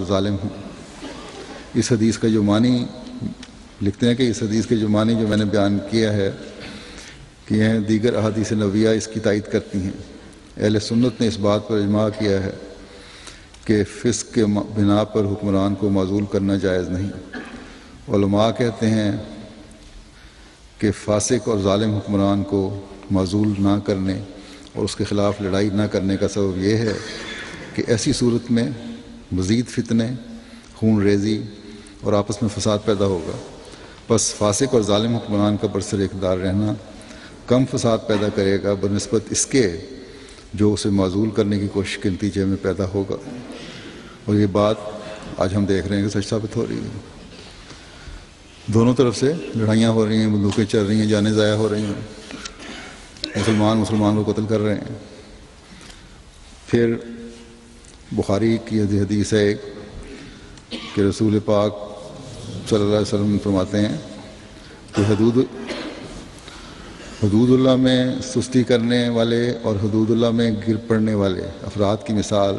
ظالم ہوں۔ اس حدیث کا جو معنی لکھتے ہیں کہ اس حدیث کے جو معنی جو میں نے بیان کیا ہے کہ یہ دیگر احادیث نبویہ اس کی تائید کرتی ہیں۔ اہل سنت نے اس بات پر اجماع کیا ہے کہ فسق کے بنا پر حکمران کو معزول کرنا جائز نہیں۔ علماء کہتے ہیں کہ فاسق اور ظالم حکمران کو معزول نہ کرنے اور اس کے خلاف لڑائی نہ کرنے کا سبب یہ ہے کہ ایسی صورت میں مزید فتنے، خون ریزی اور آپس میں فساد پیدا ہوگا۔ بس فاسق اور ظالم حکمران کا برسر اقتدار رہنا کم فساد پیدا کرے گا بنسبت اس کے جو اسے معزول کرنے کی کوشش کے نتیجے میں پیدا ہوگا، اور یہ بات آج ہم دیکھ رہے ہیں کہ سچ ثابت ہو رہی ہے۔ دونوں طرف سے لڑائیاں ہو رہی ہیں، بندوقیں چل رہی ہیں، جانیں ضائع ہو رہی ہیں، مسلمان کو قتل کر رہے ہیں۔ پھر بخاری کی حدیث ہے کہ رسول پاک صلی اللہ علیہ وسلم فرماتے ہیں کہ حدود اللہ میں سستی کرنے والے اور حدود اللہ میں گر پڑنے والے افراد کی مثال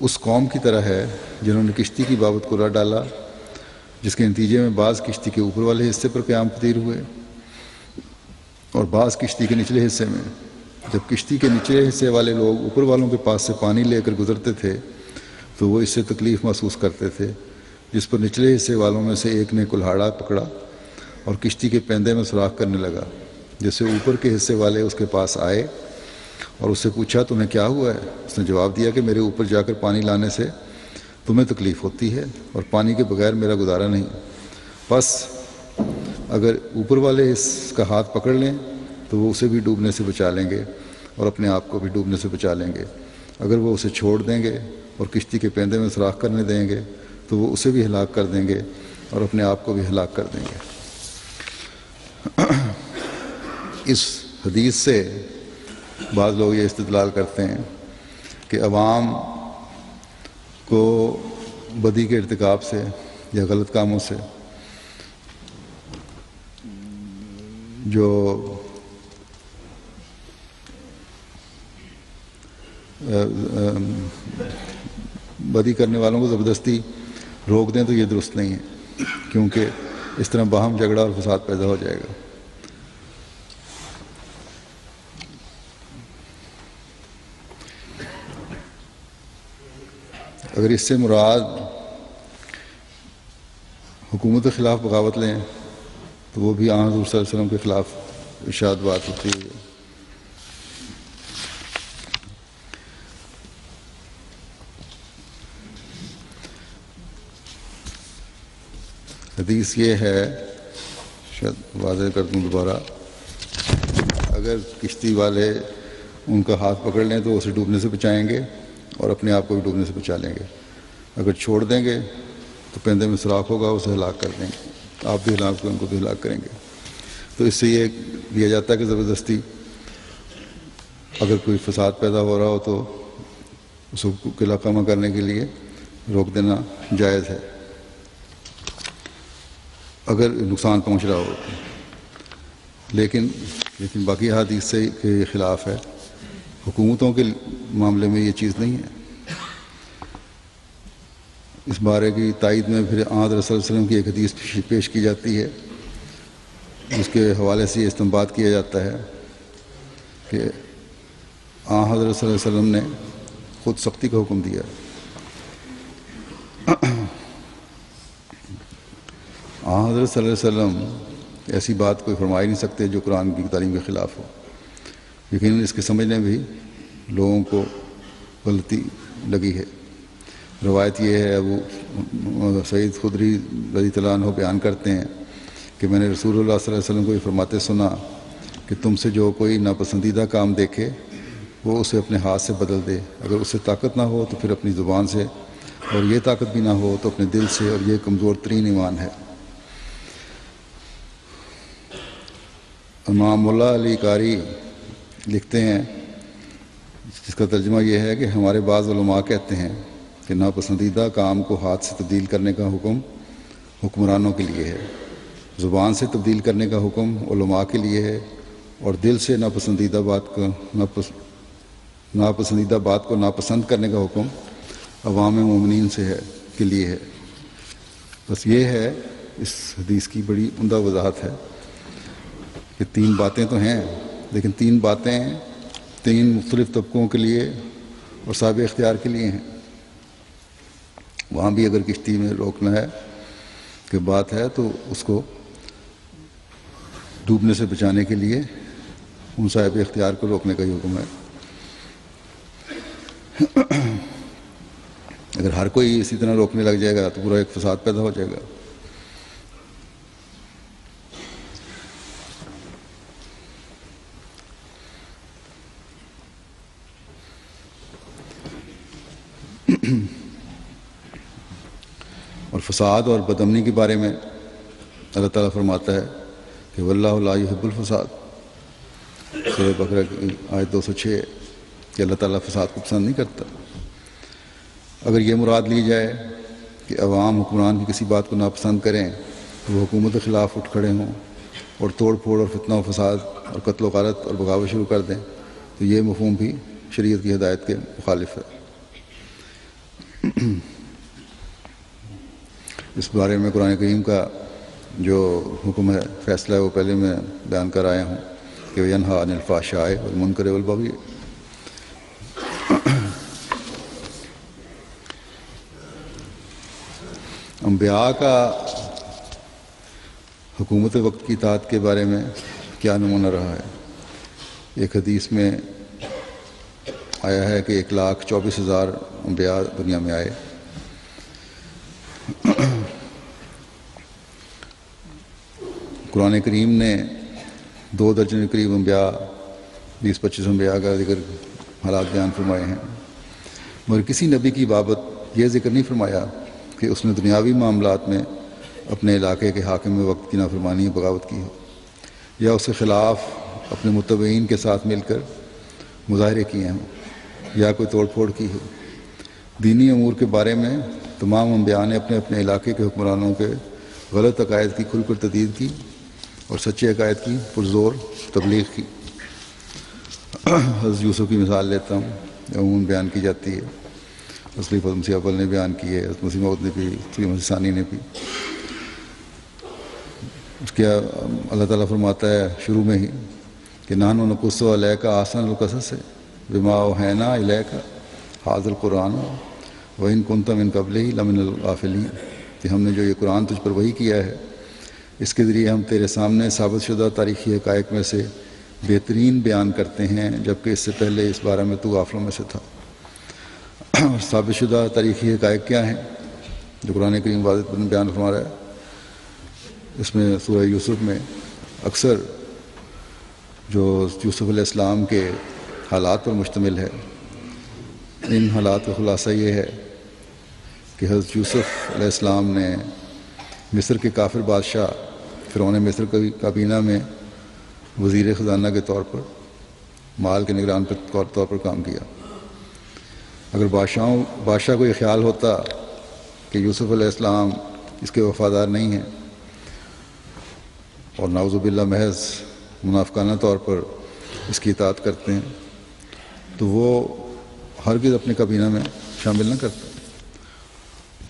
اس قوم کی طرح ہے جنہوں نے کشتی کی بابت کو رد ڈالا، جس کے نتیجے میں بعض کشتی کے اوپر والے حصے پر قیام پذیر ہوئے اور بعض کشتی کے نچلے حصے میں۔ جب کشتی کے نچلے حصے والے لوگ اوپر والوں کے پاس سے پانی لے کر گزرتے تھے تو وہ اس سے تکلیف محسوس کرتے تھے، جس پر نچلے حصے والوں میں سے ایک نے کلہاڑا پکڑا اور کشتی کے پیندے میں سوراخ کرنے لگا، جس سے اوپر کے حصے والے اس کے پاس آئے اور اس سے پوچھا تمہیں کیا ہوا ہے؟ اس نے جواب دیا کہ میرے اوپر جا کر پانی لانے سے تمہیں تکلیف ہوتی ہے اور پانی کے بغیر میرا گزارا نہیں۔ بس اگر اوپر والے اس کا ہاتھ پکڑ لیں تو وہ اسے بھی ڈوبنے سے بچا لیں گے اور اپنے آپ کو بھی ڈوبنے سے بچا لیں گے۔ اگر وہ اسے چھوڑ دیں گے اور کشتی کے پیندے میں سوراخ کرنے دیں گے تو وہ اسے بھی ہلاک کر دیں گے اور اپنے آپ کو بھی ہلاک کر دیں گے۔ اس حدیث سے بعض لوگ یہ استدلال کرتے ہیں کہ عوام کو بدی کے ارتکاب سے یا غلط کاموں سے جو بدی کرنے والوں کو زبردستی روک دیں تو یہ درست نہیں ہے، کیونکہ اس طرح باہم جھگڑا اور فساد پیدا ہو جائے گا۔ اگر اس سے مراد حکومت کے خلاف بغاوت لیں تو وہ بھی آن حضور صلی اللہ علیہ وسلم کے خلاف ارشاد بات ہوتی ہے۔ حدیث یہ ہے، شاید واضح کر دوں دوبارہ، اگر کشتی والے ان کا ہاتھ پکڑ لیں تو اسے ڈوبنے سے بچائیں گے اور اپنے آپ کو بھی ڈوبنے سے بچا لیں گے۔ اگر چھوڑ دیں گے تو پیندے میں سوراخ ہوگا، اسے ہلاک کر دیں گے، آپ بھی ہلاک ان کو بھی ہلاک کریں گے۔ تو اس سے یہ لیا جاتا ہے کہ زبردستی اگر کوئی فساد پیدا ہو رہا ہو تو اس حقوق کے علاقہ میں کرنے کے لیے روک دینا جائز ہے اگر نقصان پہنچ رہا ہو۔ لیکن باقی حدیث سے کے خلاف ہے۔ حکومتوں کے معاملے میں یہ چیز نہیں ہے۔ اس بارے کی تائید میں پھر آن حضرت صلی اللہ علیہ وسلم کی ایک حدیث پیش کی جاتی ہے، جس کے حوالے سے یہ استنباط کیا جاتا ہے کہ آن حضرت صلی اللہ علیہ وسلم نے خود سختی کا حکم دیا۔ آن حضرت صلی اللہ علیہ وسلم ایسی بات کوئی فرما ہی نہیں سکتے جو قرآن کی تعلیم کے خلاف ہو، لیکن اس کے سمجھنے بھی لوگوں کو غلطی لگی ہے۔ روایت یہ ہے، ابو سعید خدری رضی اللہ عنہ بیان کرتے ہیں کہ میں نے رسول اللہ صلی اللہ علیہ وسلم کو یہ فرماتے سنا کہ تم سے جو کوئی ناپسندیدہ کام دیکھے وہ اسے اپنے ہاتھ سے بدل دے، اگر اس سے طاقت نہ ہو تو پھر اپنی زبان سے، اور یہ طاقت بھی نہ ہو تو اپنے دل سے، اور یہ کمزور ترین ایمان ہے۔ امام مولا علی قاری لکھتے ہیں، جس کا ترجمہ یہ ہے کہ ہمارے بعض علماء کہتے ہیں کہ ناپسندیدہ کام کو ہاتھ سے تبدیل کرنے کا حکم حکمرانوں کے لیے ہے، زبان سے تبدیل کرنے کا حکم علماء کے لیے ہے، اور دل سے ناپسندیدہ بات کو ناپسند کرنے کا حکم عوام مومنین سے ہے کے لیے ہے۔ بس یہ ہے اس حدیث کی بڑی عمدہ وضاحت ہے کہ 3 باتیں تو ہیں، لیکن 3 باتیں 3 مختلف طبقوں کے لیے اور صاحب اختیار کے لیے ہیں۔ وہاں بھی اگر کشتی میں روکنا ہے کہ بات ہے تو اس کو ڈوبنے سے بچانے کے لیے ان صاحب اختیار کو روکنے کا ہی حکم ہے۔ اگر ہر کوئی اسی طرح روکنے لگ جائے گا تو پورا ایک فساد پیدا ہو جائے گا۔ اور فساد اور بدامنی کے بارے میں اللہ تعالیٰ فرماتا ہے کہ واللہ لا یحب الفساد، سورہ بقرہ کی آیت 206، کہ اللہ تعالیٰ فساد کو پسند نہیں کرتا۔ اگر یہ مراد لی جائے کہ عوام حکمران کی کسی بات کو ناپسند کریں تو وہ حکومت کے خلاف اٹھ کھڑے ہوں اور توڑ پھوڑ اور فتنہ و فساد اور قتل و غارت اور بغاوت شروع کر دیں، تو یہ مفہوم بھی شریعت کی ہدایت کے مخالف ہے۔ اس بارے میں قرآن کریم کا جو حکم ہے، فیصلہ ہے، وہ پہلے میں بیان کر آیا ہوں کہ ینہیٰ عن الفحشاء والمنکر والبغی۔ انبیاء کا حکومت وقت کی اطاعت کے بارے میں کیا نمونہ رہا ہے؟ ایک حدیث میں آیا ہے کہ 1,24,000 انبیاء دنیا میں آئے۔ قرآن کریم نے 2 درجن کے قریب انبیاء، 20-25 انبیاء کا ذکر حالات بیان فرمائے ہیں، مگر کسی نبی کی بابت یہ ذکر نہیں فرمایا کہ اس نے دنیاوی معاملات میں اپنے علاقے کے حاکم وقت کی نافرمانی بغاوت کی ہو، یا اس کے خلاف اپنے متبعین کے ساتھ مل کر مظاہرے کیے ہوں، یا کوئی توڑ پھوڑ کی ہو۔ دینی امور کے بارے میں تمام انبیاء نے اپنے اپنے علاقے کے حکمرانوں کے غلط عقائد کی کھل کر تردید کی اور سچے عقائد کی پرزور تبلیغ کی۔ حضرت یوسف کی مثال لیتا ہوں، عموماً بیان کی جاتی ہے، خلیفہ مسیح اول نے بیان کی ہے، حضرت مسیح موعود نے بھی، خلیفہ مسیح ثانی نے بھی۔ اس کے اللہ تعالیٰ فرماتا ہے شروع میں ہی کہ نحن نقص علیک احسن القصص بما اوحینا الیک ھذا القرآن وان کنت من قبلہ لمن الغافلین، کہ ہم نے جو یہ قرآن تجھ پر وحی کیا ہے، اس کے ذریعے ہم تیرے سامنے ثابت شدہ تاریخی حقائق میں سے بہترین بیان کرتے ہیں، جبکہ اس سے پہلے اس بارے میں تو غافلوں میں سے تھا۔ ثابت شدہ تاریخی حقائق کیا ہیں جو قرآن کریم واضح بیان فرما رہا ہے؟ اس میں سورہ یوسف میں اکثر جو یوسف علیہ السلام کے حالات پر مشتمل ہے، ان حالات کا خلاصہ یہ ہے کہ حضرت یوسف علیہ السلام نے مصر کے کافر بادشاہ فرعون مصر کی کابینہ میں وزیر خزانہ کے طور پر، مال کے نگران کے طور پر کام کیا۔ اگر بادشاہ کو یہ خیال ہوتا کہ یوسف علیہ السلام اس کے وفادار نہیں ہیں اور نعوذ باللہ محض منافقانہ طور پر اس کی اطاعت کرتے ہیں، تو وہ ہرگز اپنے کابینہ میں شامل نہ کرتا۔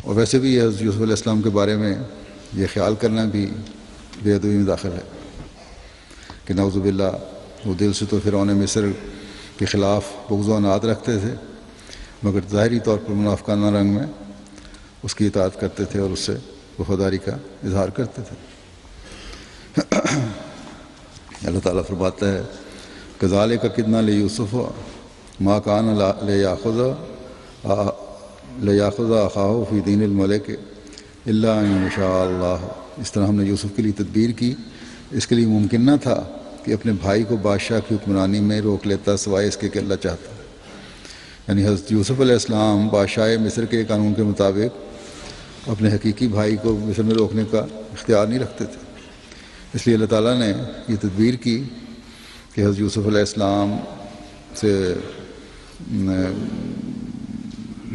اور ویسے بھی حضرت یوسف علیہ السلام کے بارے میں یہ خیال کرنا بھی بے ادبی میں داخل ہے کہ نعوذ باللہ وہ دل سے تو فرعون مصر کے خلاف بغض و عناد رکھتے تھے، مگر ظاہری طور پر منافقانہ رنگ میں اس کی اطاعت کرتے تھے اور اس سے وفاداری کا اظہار کرتے تھے۔ اللہ تعالیٰ فرماتا ہے کذالک کدنا لیوسف ما کان لیاخذ اخاہ فی دین الملک الا ان یشاء اللہ، اس طرح ہم نے یوسف کے لیے تدبیر کی، اس کے لیے ممکن نہ تھا کہ اپنے بھائی کو بادشاہ کی حکمرانی میں روک لیتا سوائے اس کے کہ اللہ چاہتا۔ یعنی حضرت یوسف علیہ السلام بادشاہ مصر کے قانون کے مطابق اپنے حقیقی بھائی کو مصر میں روکنے کا اختیار نہیں رکھتے تھے، اس لیے اللہ تعالیٰ نے یہ تدبیر کی کہ حضرت یوسف علیہ السلام سے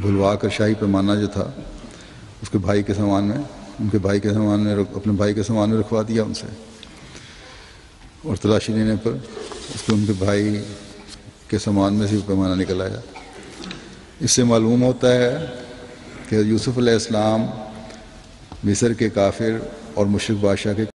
بھلوا کر شاہی پیمانہ جو تھا اس کے بھائی کے سامان میں، ان کے بھائی کے سامان میں، اپنے بھائی کے سامان میں رکھوا دیا ان سے، اور تلاشی لینے پر اس کو ان کے بھائی کے سامان میں سے پیمانہ نکل آیا۔ اس سے معلوم ہوتا ہے کہ یوسف علیہ السلام مصر کے کافر اور مشرک بادشاہ کے